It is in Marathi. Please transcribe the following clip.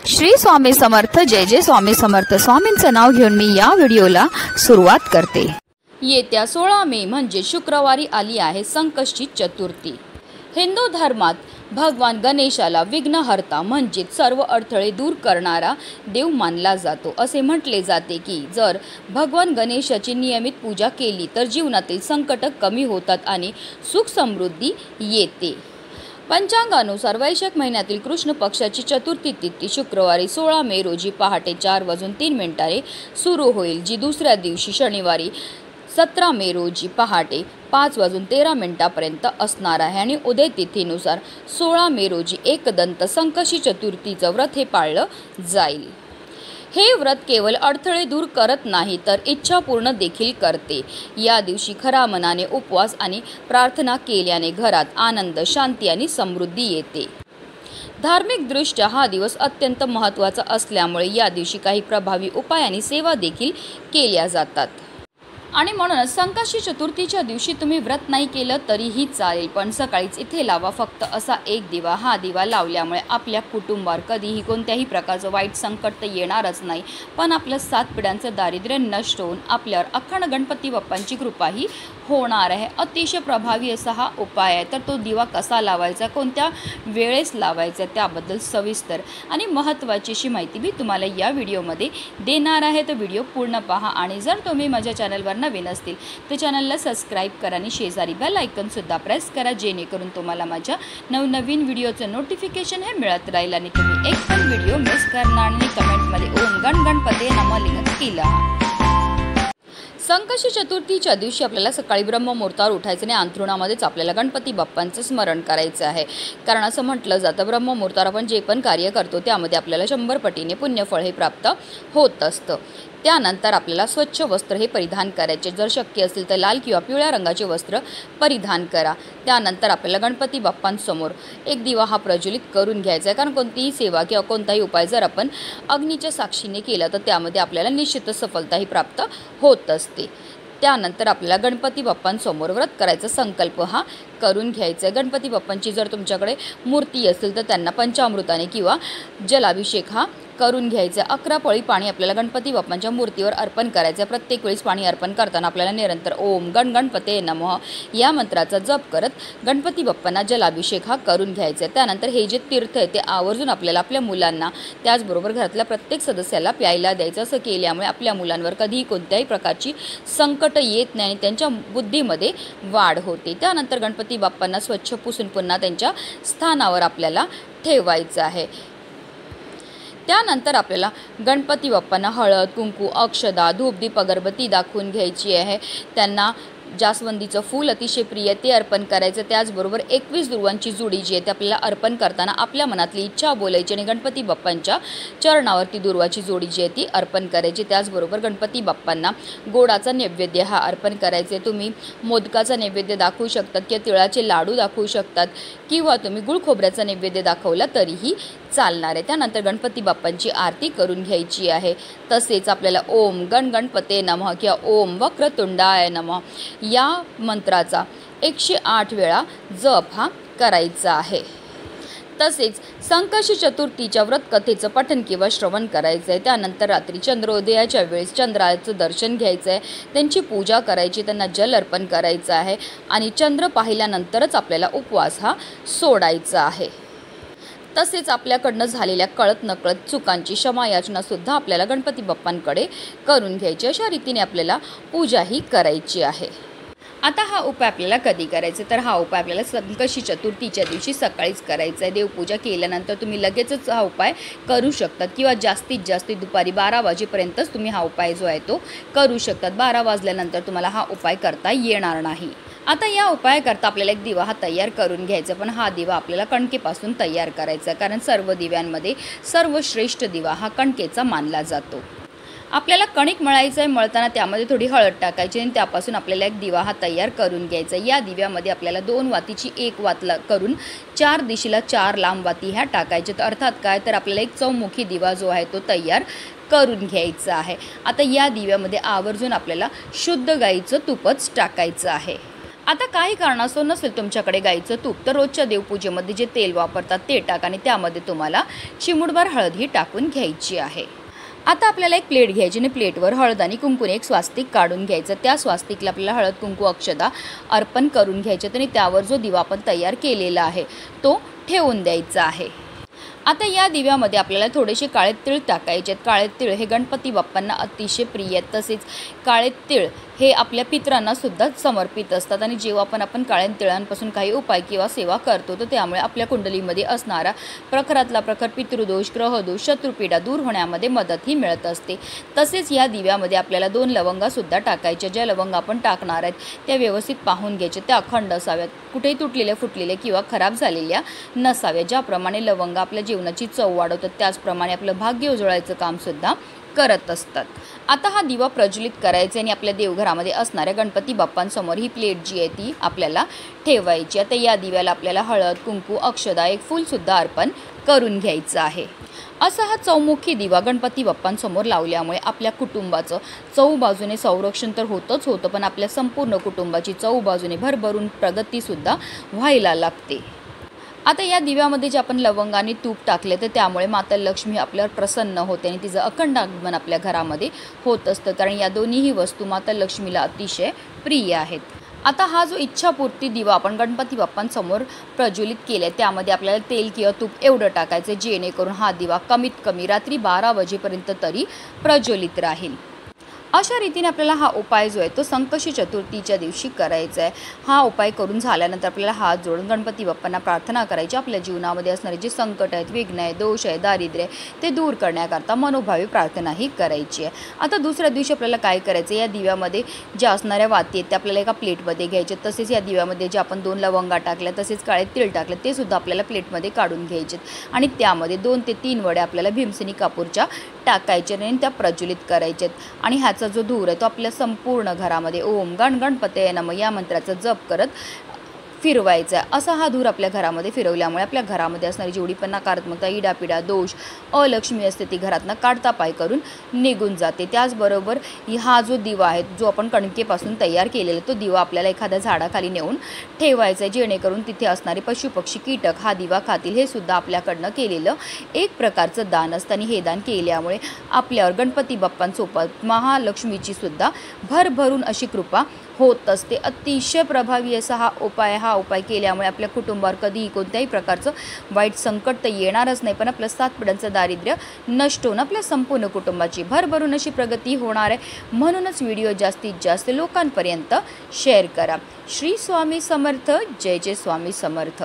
श्री स्वामी समर्थ। जय जय स्वामी समर्थ। स्वामींचं नाव घेऊन मी या व्हिडिओला सुरुवात करते। येत्या 16 मे म्हणजे शुक्रवारी आली आहे संकष्टी चतुर्थी। हिंदू धर्मात भगवान गणेशाला विघ्नहर्ता म्हणजे सर्व अडथळे दूर करणारा देव मानला जातो। असे म्हटले जाते की जर भगवान गणेशाची नियमित पूजा केली तर जीवनातील संकट कमी होतात आणि सुख समृद्धी येते। पंचांगानुसार वैशाख महिन्यातील कृष्ण पक्षाची चतुर्थी तिथी शुक्रवारी 16 मे रोजी पहाटे 4:03 सुरू होईल, जी दुसऱ्या दिवशी शनिवारी 17 मे रोजी पहाटे 5:13 असणार आहे। आणि उदय तिथीनुसार 16 मे रोजी एकदंत संकष्टी चतुर्थीचं व्रत हे पाळलं जाईल। हे व्रत केवळ अडथळे दूर करत नाही तर इच्छा पूर्ण देखील करते। या दिवशी खऱ्या मनाने उपवास आणि प्रार्थना केल्याने घरात आनंद, शांती आणि समृद्धी येते। धार्मिकदृष्ट्या हा दिवस अत्यंत महत्त्वाचा असल्यामुळे या दिवशी काही प्रभावी उपाय आणि सेवा देखील केल्या जातात। आणि म्हणूनच संकष्टी चतुर्थीच्या दिवशी तुम्ही व्रत नाही केलं तरीही चालेल, पण सकाळीच इथे लावा फक्त असा एक दिवा। हा दिवा लावल्यामुळे आपल्या कुटुंबावर कधीही कोणत्याही प्रकारचं वाईट संकट तर येणारच नाही, पण आपलं 7 पिढ्यांचं दारिद्र्य नष्ट होऊन आपल्यावर अखंड गणपती बाप्पांची कृपाही होणार आहे। अतिशय प्रभावी असा हा उपाय आहे। तर तो दिवा कसा लावायचा, कोणत्या वेळेस लावायचा, त्याबद्दल सविस्तर आणि महत्त्वाची अशी माहिती मी तुम्हाला या व्हिडिओमध्ये देणार आहे। तर व्हिडिओ पूर्ण पहा आणि जर तुम्ही माझ्या चॅनलवर नवीन असतील तर चॅनलला सबस्क्राईब करा आणि शेजारी बेल आयकॉन सुद्धा प्रेस करा, जेणेकरून तुम्हाला माझ्या नवनवीन व्हिडिओचं नोटिफिकेशन हे मिळत राहील आणि तुम्ही एक पण व्हिडिओ मिस करणार नाही। कमेंटमध्ये ओम गणपते नमः लिखत केला। संकष्टी चतुर्थीच्या दिवशी आपल्याला सकाळी ब्रह्ममुहूर्तावर उठायचं आणि अंथरुणामध्येच आपल्याला गणपती बाप्पांचं स्मरण करायचं आहे। कारण असं म्हटलं जातं ब्रह्ममुहूर्तावर आपण जे पण कार्य करतो त्यामध्ये आपल्याला 100 पटीने पुण्यफळ हे प्राप्त होत असतं। त्यानंतर आपल्याला स्वच्छ वस्त्र हे परिधान करायचे, जर शक्य असेल तर लाल किंवा पिवळ्या रंगाचे वस्त्र परिधान करा। त्यानंतर आपल्याला गणपती बाप्पांसमोर एक दिवा हा प्रज्वलित करून घ्यायचा आहे, कारण कोणतीही सेवा किंवा कोणताही उपाय जर आपण अग्नीच्या साक्षीने केला तर त्यामध्ये आपल्याला निश्चितच सफलताही प्राप्त होत असते। त्यानंतर आपल्याला गणपती बाप्पांसमोर व्रत करायचा संकल्प हा करून घ्यायचा आहे। गणपती बाप्पांची जर तुमच्याकडे मूर्ती असेल तर त्यांना पंचामृताने किंवा जलाभिषेक हा करून घ्यायचा। 11 पळी पाणी आपल्याला गणपती बाप्पांच्या मूर्तीवर अर्पण करायचं। प्रत्येक वेळेस पाणी अर्पण करताना आपल्याला निरंतर ओम गणपते नमः या मंत्राचा जप करत गणपती बाप्पांना जलाभिषेक हा करून घ्यायचा। त्यानंतर हे जे तीर्थ आहे ते आवर्जून आपल्याला आपल्या मुलांना त्याचबरोबर घरातल्या प्रत्येक सदस्याला प्यायला द्यायचं। असं केल्यामुळे आपल्या मुलांवर कधीही कोणत्याही प्रकारची संकट येत नाही आणि त्यांच्या बुद्धीमध्ये वाढ होते। त्यानंतर गणपती बाप्पांना स्वच्छ पुसून पुन्हा त्यांच्या स्थानावर आपल्याला ठेवायचं आहे। त्यानंतर आपल्याला गणपती बाप्पांना हळद, कुंकू, अक्षदा, धूप, दीप, अगरबत्ती दाखवून घ्यायची आहे। त्यांना जास्वंदीचं फूल अतिशय प्रिय ते अर्पण करायचं। त्याचबरोबर 21 दुर्वांची जुडी जी आहे ते आपल्याला अर्पण करताना आपल्या मनातली इच्छा बोलायची आणि गणपती बाप्पांच्या चरणावरती दुर्वाची जोडी जी आहे ती अर्पण करायची। त्याचबरोबर गणपती बाप्पांना गोडाचा नैवेद्य हा अर्पण करायचे। तुम्ही मोदकाचा नैवेद्य दाखवू शकतात किंवा तिळाचे लाडू दाखवू शकतात किंवा तुम्ही गुळ खोबऱ्याचा नैवेद्य दाखवला तरीही चालणार आहे। त्यानंतर गणपती बाप्पांची आरती करून घ्यायची आहे। तसेच आपल्याला ओम गणपते नमः किंवा ओम वक्रतुंडाय नमः या मंत्राचा 108 वेळा जप हा करायचा आहे। तसेच संकष्टी चतुर्थीच्या व्रत कथेचं पठण किंवा श्रवण करायचं आहे। त्यानंतर रात्री चंद्रोदयाच्या वेळेस चंद्राचं दर्शन घ्यायचं आहे, त्यांची पूजा करायची, त्यांना जल अर्पण करायचं आहे आणि चंद्र पाहिल्यानंतरच आपल्याला उपवास हा सोडायचा आहे। तसेच आपल्याकडनं झालेल्या कळत नकळत चुकांची क्षमायाचना सुद्धा आपल्याला गणपती बाप्पांकडे करून घ्यायची। अशा रीतीने आपल्याला पूजाही करायची आहे। आता हा उपाय आपल्याला कधी करायचा, तर हा उपाय आपल्याला संकष्टी चतुर्थीच्या दिवशी सकाळीच करायचा आहे। देवपूजा केल्यानंतर तुम्ही लगेचच हा उपाय करू शकतात किंवा जास्तीत जास्त दुपारी 12 वाजेपर्यंतच तुम्ही हा उपाय जो आहे तो करू शकतात। 12 वाजल्यानंतर तुम्हाला हा उपाय करता येणार नाही। आता या उपायाकरता आपल्याला एक दिवा हा तयार करून घ्यायचा, पण हा दिवा आपल्याला कणकेपासून तयार करायचा, कारण सर्व दिव्यांमध्ये सर्वश्रेष्ठ दिवा हा कणकेचा मानला जातो। आपल्याला कणिक मळायचं आहे, मळताना त्यामध्ये थोडी हळद टाकायची आणि त्यापासून आपल्याला एक दिवा हा तयार करून घ्यायचा। या दिव्यामध्ये आपल्याला 2 वातीची 1 वात करून 4 दिशेला 4 लांब वाती ह्या टाकायच्या। तर अर्थात काय, तर आपल्याला एक चौमुखी दिवा जो आहे तो तयार करून घ्यायचा आहे। आता या दिव्यामध्ये आवर्जून आपल्याला शुद्ध गाईचं तूपच टाकायचं आहे। आता काही कारणास्तव नसेल तुमच्याकडे गाईचं तूप तर रोजच्या देवपूजेमध्ये जे तेल वापरतात ते टाका आणि त्यामध्ये तुम्हाला चिमूटभर हळद ही टाकून घ्यायची आहे। आता आपल्याला एक प्लेट घ्यायची आणि प्लेटवर हळद आणि कुंकूने एक स्वास्तिक काढून घ्यायचं। त्या स्वास्तिकला आपल्याला हळद कुंकू अक्षदा अर्पण करून घ्यायचे आणि त्यावर जो दिवा आपण तयार केलेला आहे तो ठेवून द्यायचा आहे। आता या दिव्यामध्ये आपल्याला थोडेसे काळे तीळ टाकायचे आहेत। काळे तीळ हे गणपती बाप्पांना अतिशय प्रिय आहेत। तसेच काळे तीळ हे आपल्या पितरांना सुद्धा समर्पित असतात आणि जेव्हा आपण काळ्या तिळांपासून काही उपाय किंवा सेवा करतो तर त्यामुळे आपल्या कुंडलीमध्ये असणारा प्रखरातला प्रखर पितृदोष, ग्रहदोष, शत्रुपीडा दूर होण्यामध्ये मदत ही मिळत असते। तसेच या दिव्यामध्ये आपल्याला 2 लवंगा सुद्धा टाकायच्या। ज्या लवंगा आपण टाकणार आहेत त्या व्यवस्थित पाहून घ्यायच्या, त्या अखंड असाव्यात, कुठेही तुटलेल्या फुटलेल्या किंवा खराब झालेल्या नसाव्या। ज्याप्रमाणे लवंगा आपल्या जीवनाची चव वाढवतात त्याचप्रमाणे आपलं भाग्य उजळायचं काम सुद्धा करत असतात। आता हा दिवा प्रज्वलित करायचा आणि आपल्या देवघरामध्ये असणाऱ्या गणपती बाप्पांसमोर ही प्लेट जी आहे ती आपल्याला ठेवायची। आता या दिव्याला आपल्याला हळद, कुंकू, अक्षदा, एक फूल सुद्धा अर्पण करून घ्यायचं आहे। असा हा चौमुखी दिवा गणपती बाप्पांसमोर लावल्यामुळे आपल्या कुटुंबाचं चौबाजूने संरक्षण तर होतच होतं, पण आपल्या संपूर्ण कुटुंबाची चौबाजूने भरभरून प्रगती सुद्धा व्हायला लागते। आता या दिव्यामध्ये जे आपण लवंग आणि तूप टाकले तर त्यामुळे माता लक्ष्मी आपल्यावर प्रसन्न होते आणि तिचं अखंड आगमन आपल्या घरामध्ये होत असतं, कारण या दोन्हीही वस्तू माता लक्ष्मीला अतिशय प्रिय आहेत। आता हा जो इच्छापूर्ती दिवा आपण गणपती बाप्पांसमोर प्रज्वलित केला त्यामध्ये आपल्याला तेल किंवा तूप एवढं टाकायचं जेणेकरून हा दिवा कमीत कमी रात्री 12 वाजेपर्यंत तरी प्रज्वलित राहील। अशा रीतीने आपल्याला हा उपाय जो आहे तो संकष्टी चतुर्थीच्या दिवशी करायचा आहे। हा उपाय करून झाल्यानंतर आपल्याला हात जोडून गणपती बाप्पांना प्रार्थना करायची, आपल्या जीवनामध्ये असणारे जे संकट आहेत, विघ्न आहे, दोष आहे, दारिद्र्य आहे ते दूर करण्याकरता मनोभावी प्रार्थनाही करायची आहे। आता दुसऱ्या दिवशी आपल्याला काय करायचं, या दिव्यामध्ये ज्या असणाऱ्या वाती आहेत त्या आपल्याला एका प्लेटमध्ये घ्यायचे। तसेच या दिव्यामध्ये जे आपण 2 लवंगा टाकल्या तसेच काळे तीळ टाकले ते सुद्धा आपल्याला प्लेटमध्ये काढून घ्यायचे आणि त्यामध्ये 2 ते 3 वड्या आपल्याला भीमसेनी कापूरच्या टाकायच्या आणि त्या प्रज्वलित करायच्यात आणि ह्याचा जो धूर आहे तो आपल्या संपूर्ण घरामध्ये ओम गण गणपतये नमः या मंत्राचा जप करत फिरवायचा। असा हा धूर आपल्या घरामध्ये फिरवल्यामुळे आपल्या घरामध्ये असणारी जेवढी पण नकारात्मकता, इडापिडा, दोष, अलक्ष्मी असते ती घरातनं काढता पाय करून निघून जाते। त्याचबरोबर हा जो दिवा आहे जो आपण कणकेपासून तयार केलेला तो दिवा आपल्याला एखाद्या झाडाखाली नेऊन ठेवायचा आहे जेणेकरून तिथे असणारे पशुपक्षी, कीटक हा दिवा खातील। हे सुद्धा आपल्याकडनं केलेलं एक प्रकारचं दान असतं आणि हे दान केल्यामुळे आपल्यावर गणपती बाप्पांसोबत महालक्ष्मीची सुद्धा भरभरून अशी कृपा होत असते। अतिशय प्रभावी असा हा उपाय केल्यामुळे आपल्या कुटुंबावर कधीही कोणत्याही प्रकारचं वाईट संकट तर येणारच नाही, पण आपलं 7 पिढ्यांचं दारिद्र्य नष्ट होऊन आपल्या संपूर्ण कुटुंबाची भरभरून अशी प्रगती होणार आहे। म्हणूनच व्हिडिओ जास्तीत जास्त लोकांपर्यंत शेअर करा। श्री स्वामी समर्थ, जय जय स्वामी समर्थ।